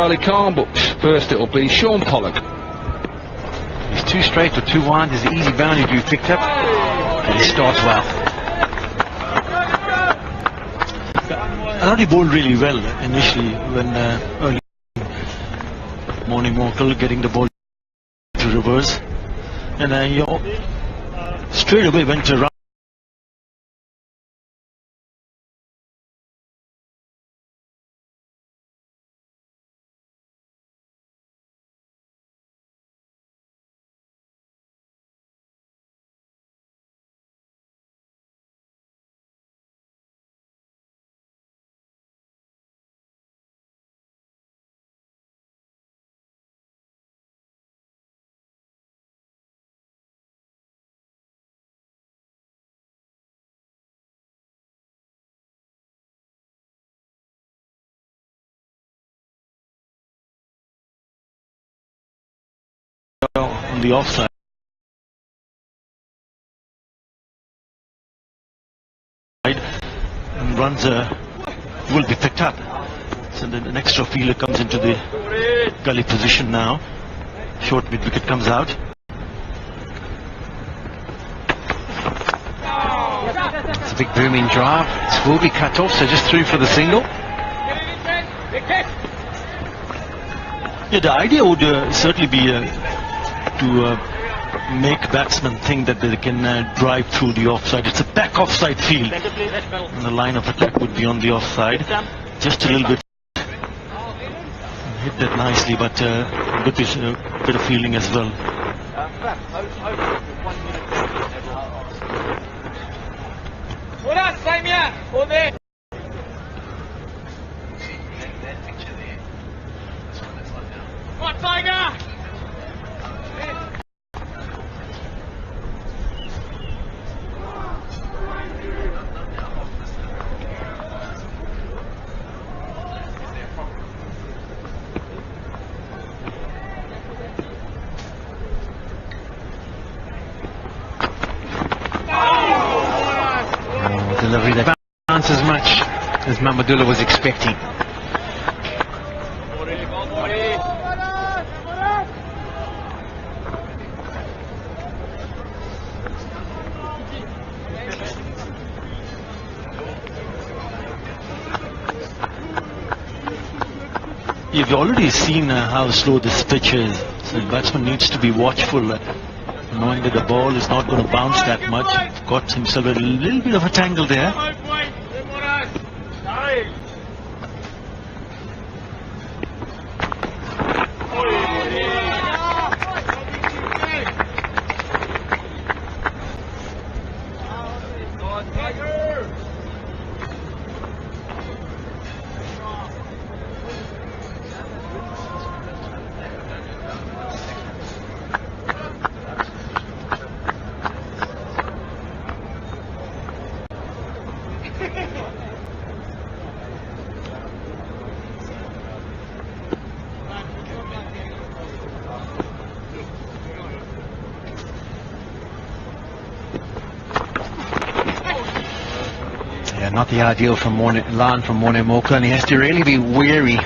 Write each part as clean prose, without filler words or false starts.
Riley Khan, but first it'll be Sean Pollock. He's too straight or too wide. There's an easy boundary to be picked up, and he starts well. I thought he bowled really well initially when early Morne Morkel getting the ball to reverse, and straight away went around. On the offside and runs will be picked up, so then an extra fielder comes into the gully position now. Short mid wicket comes out. It's a big booming drive. It will be cut off, so just through for the single. Yeah, the idea would certainly be to make batsmen think that they can drive through the offside. It's a back offside field, and the line of attack would be on the offside. Just a little bit. Hit that nicely, but good bit of fielding as well. Delivery that bounces as much as Mahmudullah was expecting. You've already seen how slow this pitch is, so the batsman needs to be watchful, knowing that the ball is not going to bounce that much. Got himself a little bit of a tangle there. Not the ideal from line from Morne Morkel, and he has to really be wary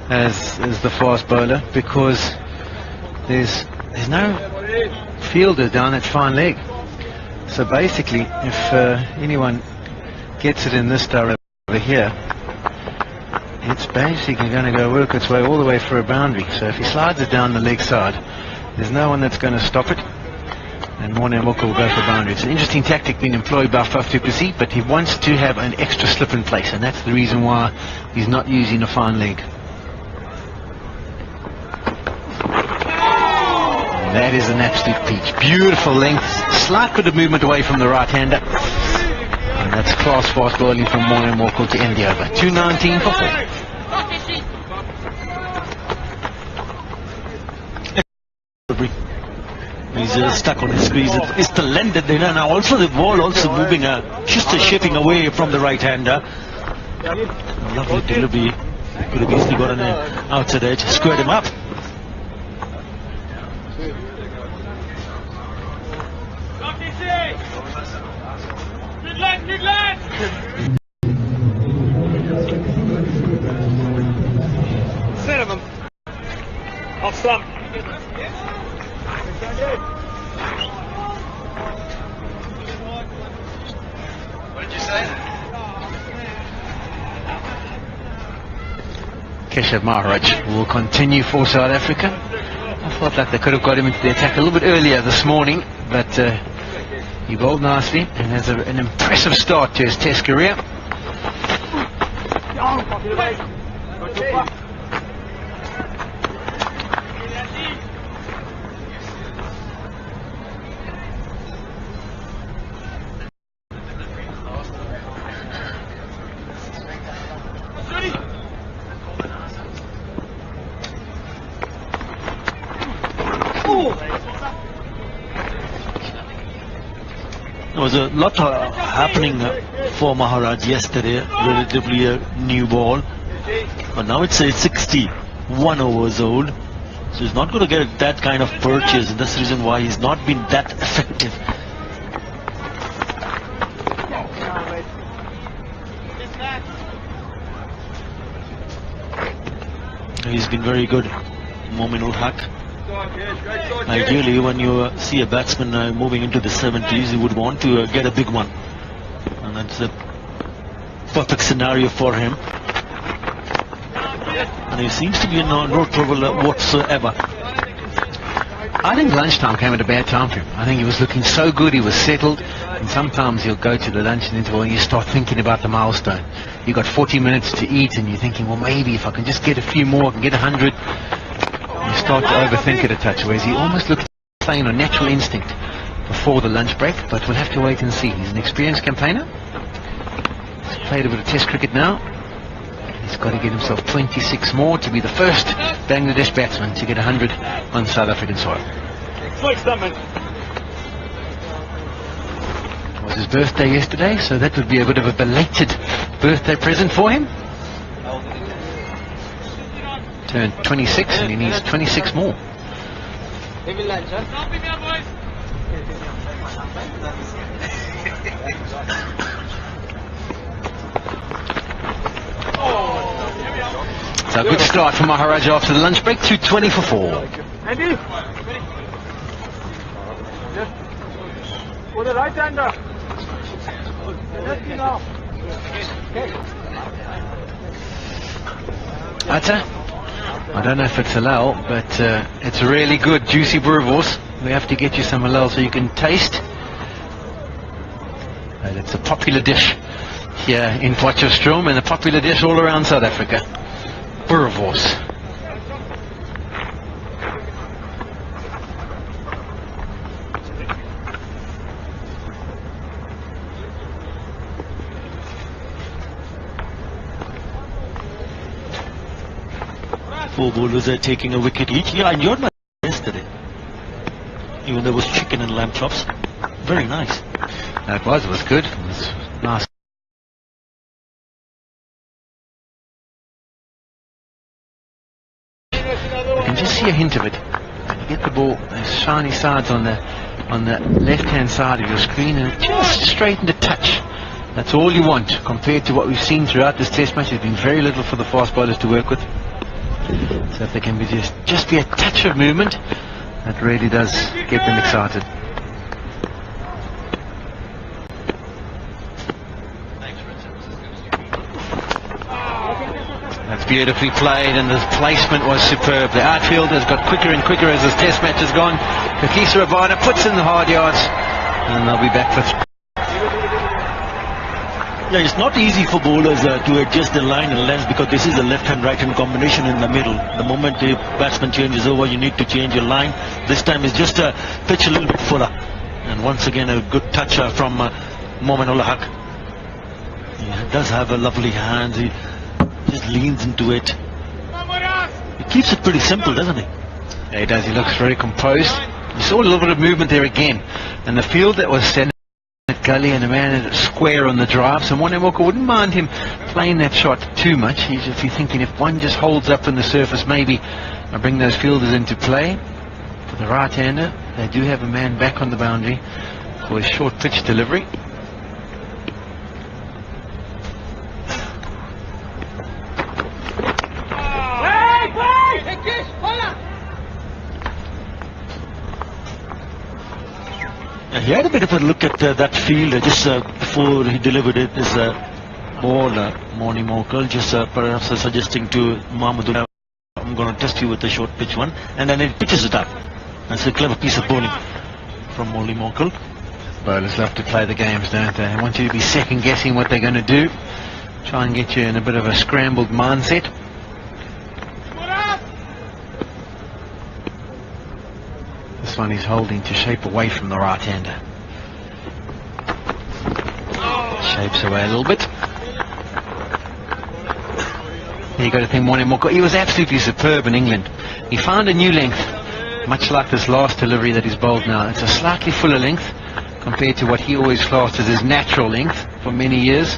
as the fast bowler, because there's no fielder down that fine leg. So basically, if anyone gets it in this direction over here, it's basically going to go work its way all the way for a boundary. So if he slides it down the leg side, there's no one that's going to stop it, and Morne Morkel will go for boundary. It's an interesting tactic being employed by Faf du Plessis, but he wants to have an extra slip in place, and that's the reason why he's not using a fine leg. And that is an absolute peach. Beautiful length, slight bit of movement away from the right-hander, and that's class fast bowling from Morne Morkel to end the over. 2:19 for 4. He's stuck on his crease. It's the length that they done. Now also the ball also moving, just shaping away from the right-hander. Lovely delivery. Could have easily got an outside edge, squared him up. Good lad. Off stump. What did you say? Keshav Maharaj will continue for South Africa. I felt like they could have got him into the attack a little bit earlier this morning, but he bowled nicely and has an impressive start to his Test career. There was a lot happening for Maharaj yesterday, relatively a new ball. But now it's 61 overs old, so he's not going to get that kind of purchase, and that's the reason why he's not been that effective. He's been very good, Mominul Haq. Ideally, when you see a batsman moving into the 70s, you would want to get a big one, and that's a perfect scenario for him. And he seems to be in no trouble whatsoever. I think lunchtime came at a bad time for him. I think he was looking so good, he was settled, and sometimes he'll go to the lunch interval and you start thinking about the milestone. You've got 40 minutes to eat and you're thinking, well, maybe if I can just get a few more, I can get 100. You start to overthink it a touch, whereas he almost looked playing on natural instinct before the lunch break, but we'll have to wait and see. He's an experienced campaigner. He's played a bit of Test cricket now. He's got to get himself 26 more to be the first Bangladesh batsman to get 100 on South African soil. It was his birthday yesterday, so that would be a bit of a belated birthday present for him. Turned 26 and he needs 26 more. So a good start for Maharaj after the lunch break, 220 for 4. Andy. Just for the right hander. Let's see now. Atta? I don't know if it's halal, but it's a really good juicy boerewors. We have to get you some halal so you can taste. And it's a popular dish here in Potchefstroom and a popular dish all around South Africa. Boerewors. Four bowlers are taking a wicket each. Yeah, I enjoyed my yesterday. Even there was chicken and lamb chops. Very nice. It was good. It was nice. You can just see a hint of it. You get the ball, those shiny sides on the left-hand side of your screen, and it just straightened a touch. That's all you want compared to what we've seen throughout this Test match. There's been very little for the fast bowlers to work with. So if there can be just be a touch of movement, that really does get them excited. That's beautifully played, and the placement was superb. The outfield has got quicker and quicker as this Test match has gone. Kagiso Rabada puts in the hard yards, and they'll be back for. Yeah, it's not easy for bowlers to adjust the line and length, because this is a left-hand, right-hand combination in the middle. The moment the batsman changes over, you need to change your line. This time it's just a pitch a little bit fuller. And once again, a good touch from Mominul Haq. He does have a lovely hand. He just leans into it. He keeps it pretty simple, doesn't he? Yeah, he does. He looks very composed. You saw a little bit of movement there again. And the field that was standing at gully and a man at square on the drive, so Morne Morkel wouldn't mind him playing that shot too much. If you're thinking if one just holds up in the surface, maybe I'll bring those fielders into play. For the right-hander, they do have a man back on the boundary for his short pitch delivery. He had a bit of a look at that field just before he delivered it. This ball, Morne Morkel, just perhaps suggesting to Mahmudullah, I'm going to test you with the short pitch one, and then it pitches it up. That's a clever piece of bowling from Morne Morkel. Bowlers love to play the games, don't they? They want you to be second guessing what they're going to do. Try and get you in a bit of a scrambled mindset. This one he's holding to shape away from the right-hander. Shapes away a little bit. You got to think Morne Morkel, he was absolutely superb in England. He found a new length, much like this last delivery that he's bowled now. It's a slightly fuller length compared to what he always classed as his natural length for many years.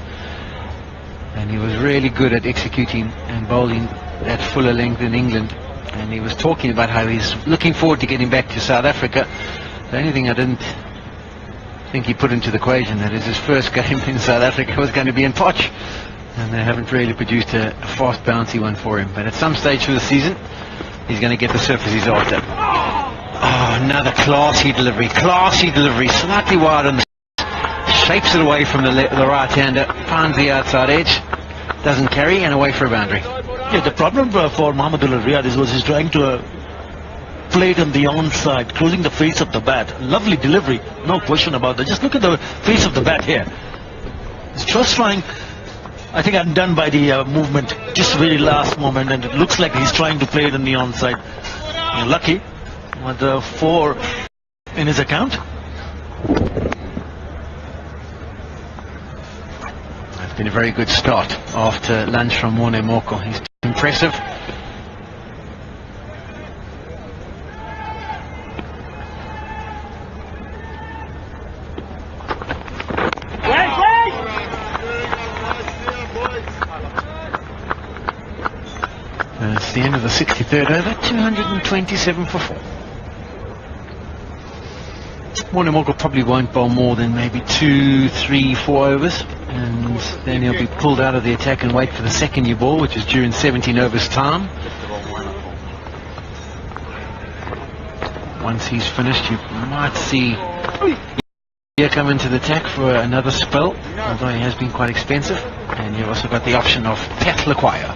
And he was really good at executing and bowling that fuller length in England. And he was talking about how he's looking forward to getting back to South Africa. The only thing I didn't think he put into the equation, that is his first game in South Africa was going to be in Poch. And they haven't really produced a fast, bouncy one for him. But at some stage through the season, he's going to get the surface he's after. Oh, another classy delivery, slightly wide on the shapes it away from the right-hander, finds the outside edge, doesn't carry, and away for a boundary. Yeah, the problem for Mahmudullah Riyad was he's trying to play it on the onside, closing the face of the bat. Lovely delivery, no question about that. Just look at the face of the bat here. He's just trying. I think I'm done by the movement, just very last moment, and it looks like he's trying to play it on the onside. You're lucky with the 4 in his account. It's been a very good start after lunch from Morne Morkel. He's impressive. And it's the end of the 63rd over, 227 for 4. Morne Morkel probably won't bowl more than maybe 2, 3, 4 overs, and then he'll be pulled out of the attack and wait for the second year ball, which is due in 17 overs time. Once he's finished, you might see here come into the attack for another spell, although he has been quite expensive. And you've also got the option of Pat Laquire.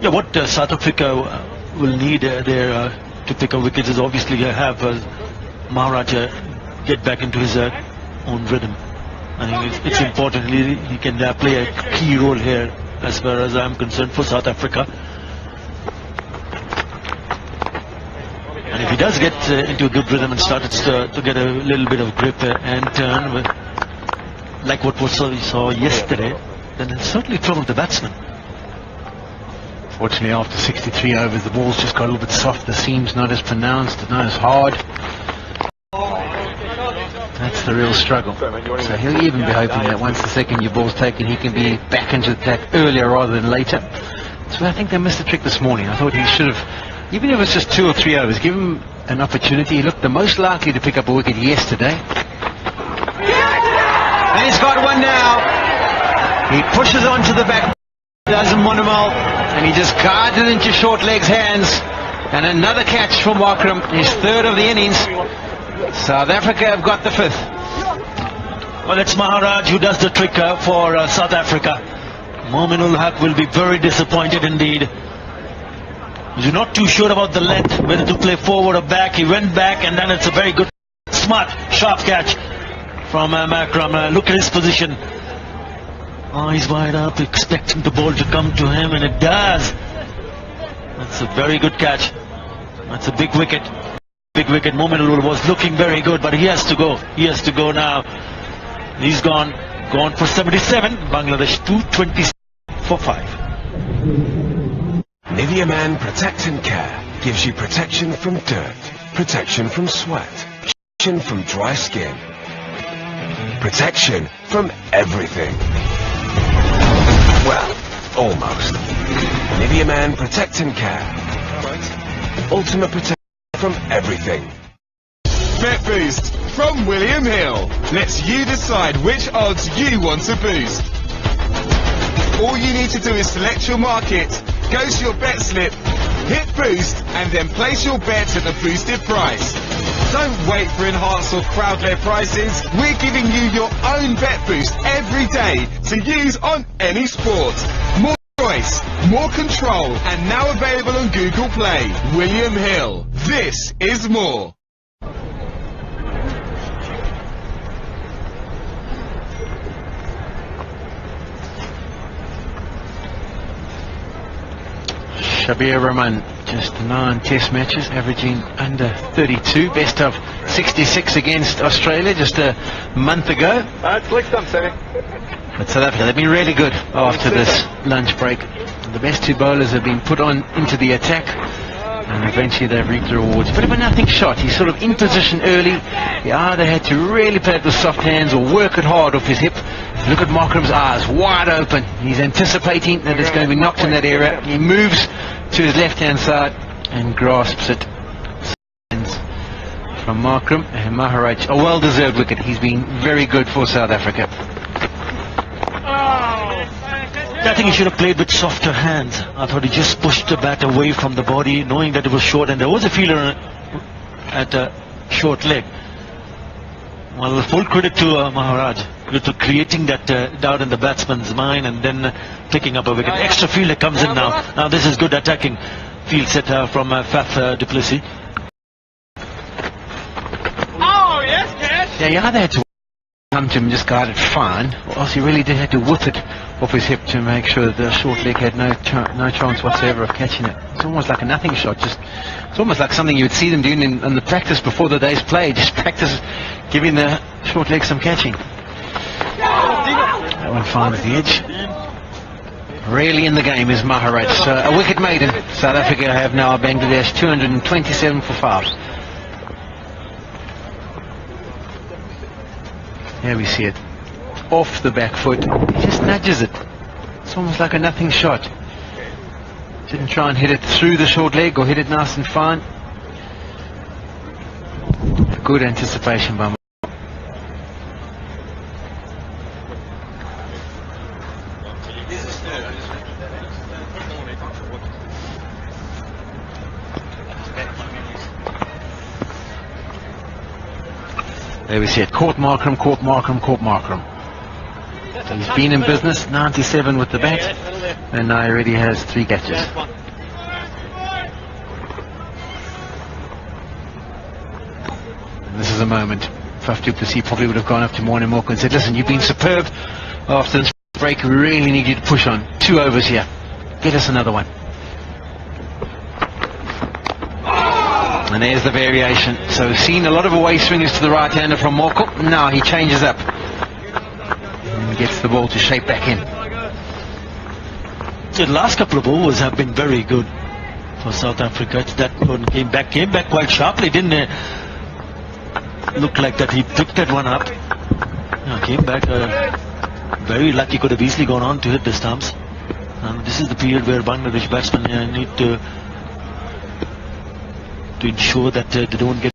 Yeah, what South Africa will need there to pick up wickets is obviously have Maharaja get back into his own rhythm. I think it's important. He can play a key role here as far as I'm concerned for South Africa. And if he does get into a good rhythm and starts to get a little bit of grip and turn, like what we saw yesterday, then it'll certainly trouble the batsman. Fortunately, after 63 overs, the ball's just got a little bit soft. The seam's not as pronounced, not as hard. That's the real struggle. So he'll even be hoping that once the second year ball's taken, he can be back into the attack earlier rather than later. So I think they missed the trick this morning. I thought he should have, even if it was just 2 or 3 overs, give him an opportunity. He looked the most likely to pick up a wicket yesterday. And he's got one now. He pushes onto the back, does Monomal, and he just guides it into short legs' hands. And another catch from Wakram, his 3rd of the innings. South Africa have got the 5th. Well, it's Maharaj who does the trick for South Africa. Mominul Haq will be very disappointed indeed. He's not too sure about the length, whether to play forward or back. He went back, and then it's a very good, smart, sharp catch from Makram. Look at his position. Eyes wide up, expecting the ball to come to him, and it does. That's a very good catch. That's a big wicket. Big wicket. Mominul was looking very good, but he has to go. He has to go now. He's gone for 77. Bangladesh 220 for 5. Nivea Man Protect and Care gives you protection from dirt, protection from sweat, protection from dry skin, protection from everything. Well, almost. Nivea Man Protect and Care. Ultimate protection from everything. Bet Boost from William Hill. Lets you decide which odds you want to boost. all you need to do is select your market, go to your bet slip, hit boost, and then place your bet at the boosted price. Don't wait for enhanced or crowd-led prices. We're giving you your own bet boost every day to use on any sport. More choice, more control, and now available on Google Play. William Hill. This is more. Shabir Rahman, just 9 test matches, averaging under 32, best of 66 against Australia just a month ago. But South Africa, they've been really good after this lunch break. The best 2 bowlers have been put on into the attack, and eventually they've reaped the rewards. Bit of a nothing shot. He's sort of in position early. They had to really play it with soft hands or work it hard off his hip. Look at Markram's eyes, wide open. He's anticipating that it's going to be knocked in that area. He moves to his left-hand side and grasps it. From Markram, and Maharaj, a well-deserved wicket. He's been very good for South Africa. I think he should have played with softer hands. I thought he just pushed the bat away from the body, knowing that it was short, and there was a fielder at a short leg. Well, full credit to Maharaj to creating that doubt in the batsman's mind and then picking up a wicket. Extra fielder comes in now. Now this is good attacking field set from Faf du Plessis. Oh, yes. Yeah, he either had to come to him and just guide it fine, or else he really did have to whip it off his hip to make sure that the short leg had no chance whatsoever of catching it. It's almost like a nothing shot. It's almost like something you would see them doing in the practice before the day's play. Just practice giving the short leg some catching. That one finds the edge. Really in the game is Maharaj. So a wicket maiden. South Africa have now Bangladesh 227 for 5. There we see it. Off the back foot. He just nudges it. It's almost like a nothing shot. Didn't try and hit it through the short leg or hit it nice and fine. Good anticipation by There we see it. Caught Markram, caught Markram, caught Markram. So he's been in business, 97 with the bat, and now he already has 3 catches. And this is a moment. Faf du Plessis probably would have gone up to Morne Morkel and said, listen, you've been superb after this break. We really need you to push on. 2 overs here. Get us another one. And there's the variation. So seen a lot of away swingers to the right-hander from Morkel. Now he changes up and gets the ball to shape back in. The last couple of overs have been very good for South Africa. That one came back quite sharply. Didn't look like that he picked that one up. Came back very lucky. Could have easily gone on to hit the stumps. And this is the period where Bangladesh batsmen need to ensure that they don't get